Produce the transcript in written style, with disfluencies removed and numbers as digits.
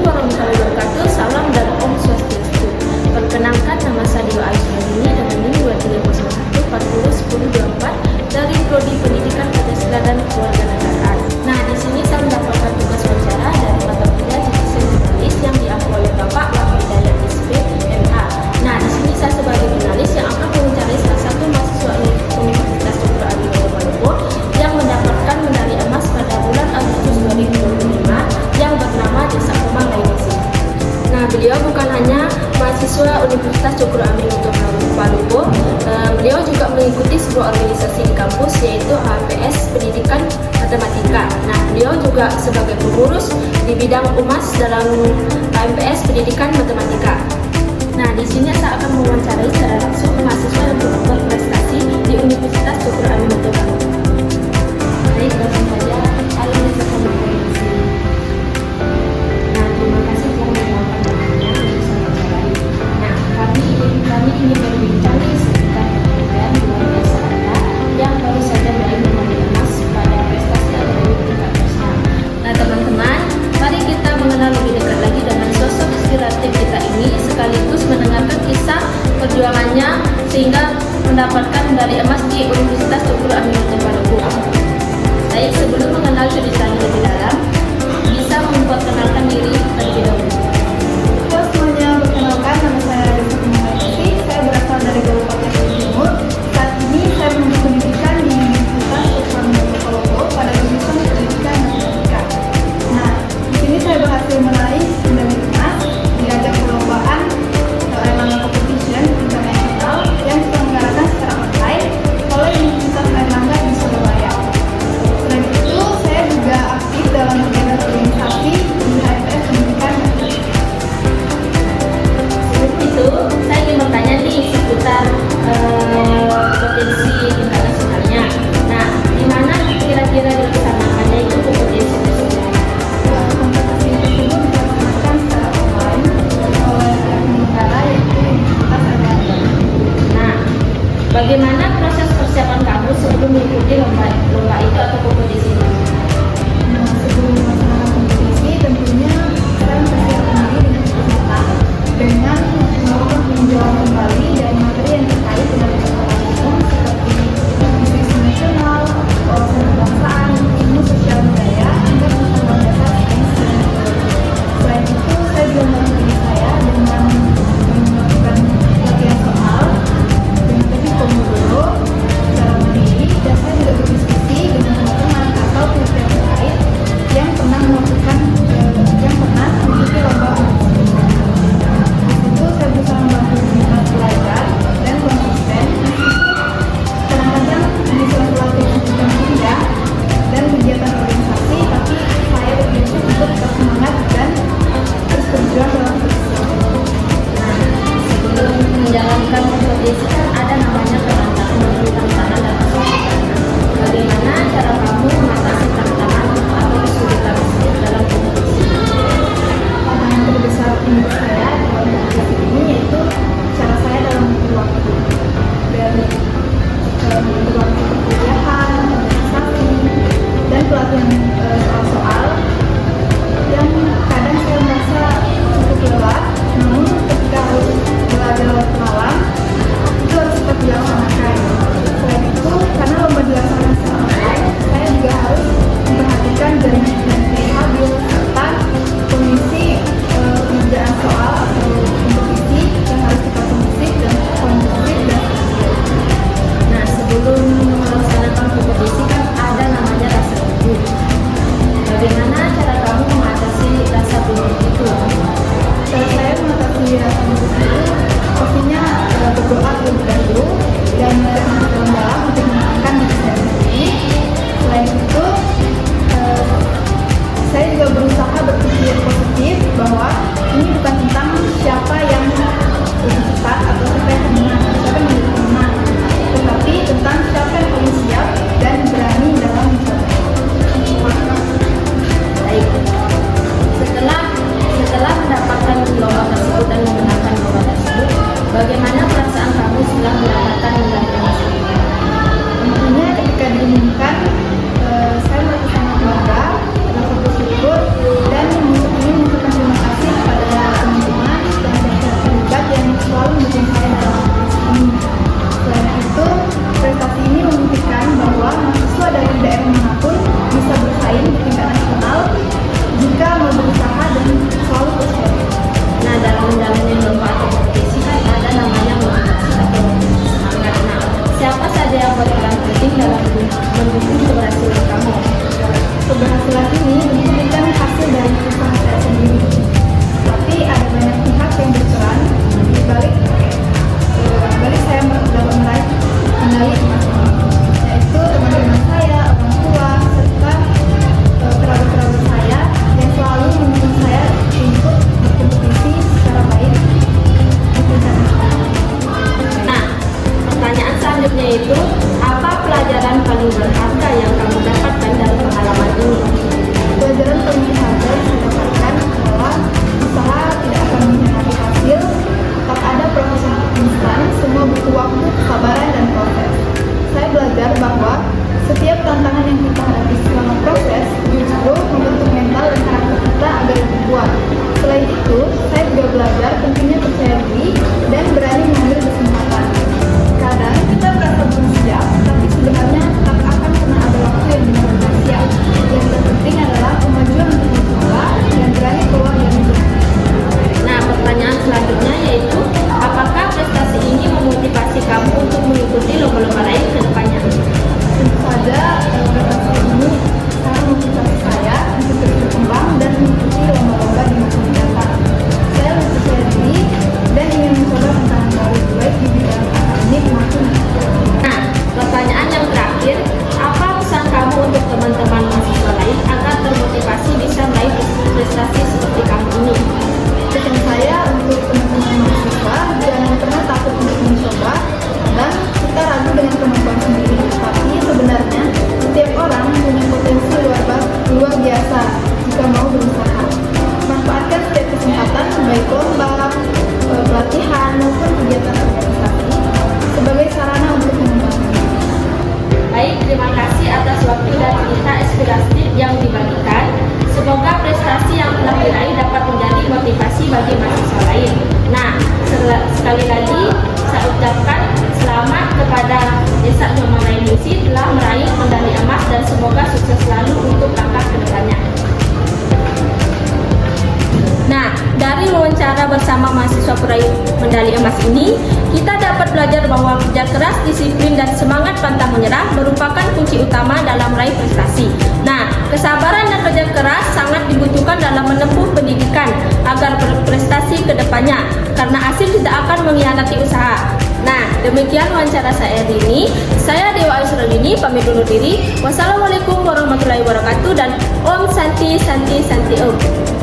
warahmatullahi wabarakatuh. Salam dan Om Swastiastu. Perkenalkan, nama saya Dewa Aisyah dengan NIM 2301401024 dari Prodi Pendidikan Pancasila dan Kewarganegaraan. Nah, di sini saya mendapatkan tugas wawancara dari mata kuliah Desain Jurnalis yang diampu oleh Bapak Wahid Hidayat SP MA. Nah, di sini saya sebagai jurnalis yang akan mewawancarai salah satu mahasiswa Universitas Cokro Aminoto Malopo yang mendapatkan medali emas pada bulan Agustus 2025 yang bernama Desa Kemang Lainisi. Nah, beliau bukan hanya mahasiswa Universitas Cokro Aminoto Malopo, beliau juga mengikuti sebuah organisasi di kampus yaitu HPS Pendidikan Matematika. Nah, beliau juga sebagai pengurus di bidang humas dalam HPS Pendidikan Matematika. Nah, di sini saya akan mewawancarai secara langsung mahasiswa yang berbuat prestasi di Universitas Cokro Aminoto Malopo. Baik, langsung saja. Halo, saya berkomunikasi. Nah, terima kasih telah meluangkan waktunya untuk saya wawancarai. Nah, kami ingin berbincang seputar pencapaian luar biasa Anda yang baru saja meraih medali emas pada prestasi akademik tingkat nasional. Nah, teman-teman, mari kita mengenal lebih dekat lagi dengan sosok inspiratif itu, saya juga belajar pentingnya percaya diri dan berani mengambil kesempatan. Kadang kita merasa belum siap, tapi sebenarnya tak akan pernah ada waktu yang benar-benar siap. Yang terpenting adalah kemajuan untuk mencoba dan berani keluar dari zona. Nah, pertanyaan selanjutnya yaitu, apakah prestasi ini memotivasi kamu untuk mengikuti lomba-lomba lain ke depannya? Tentu saja, prestasi ini sangat memotivasi saya untuk terus berkembang dan mengikuti lomba-lomba di masa mendatang. Saya lebih percaya diri dan ingin mencoba tantangan baru baik di bidang akademik maupun Nah, pertanyaan yang terakhir, apa pesan kamu untuk teman-teman mahasiswa lain agar termotivasi bisa meraih prestasi seperti kamu ini? pesan saya untuk teman-teman mahasiswa, jangan pernah takut untuk mencoba. Kadang kita ragu dengan kemampuan sendiri, tapi sebenarnya setiap orang punya potensi luar biasa jika mau berusaha. Manfaatkan setiap kesempatan, baik lomba, pelatihan maupun kegiatan organisasi sebagai sarana untuk mengembangkan diri. Baik, terima kasih atas waktu dan cerita inspiratif yang dibagikan. Semoga prestasi yang telah diraih dapat menjadi motivasi bagi mahasiswa lain. Nah, sekali lagi saya ucapkan selamat kepada Desa Jomanai Misi telah meraih medali emas dan semoga sukses selalu untuk langkah ke depannya. Nah, dari wawancara bersama mahasiswa peraih medali emas ini, kita dapat belajar bahwa kerja keras, disiplin, dan semangat pantang menyerah merupakan kunci utama dalam meraih prestasi. Nah, kesabaran dan kerja keras sangat dibutuhkan dalam menempuh pendidikan agar berprestasi ke depannya, karena hasil tidak akan mengkhianati usaha. Nah, demikian wawancara saya hari ini. Saya Dewa Aisrolini, pamit undur diri. Wassalamualaikum warahmatullahi wabarakatuh dan Om Santi Santi Santi Om.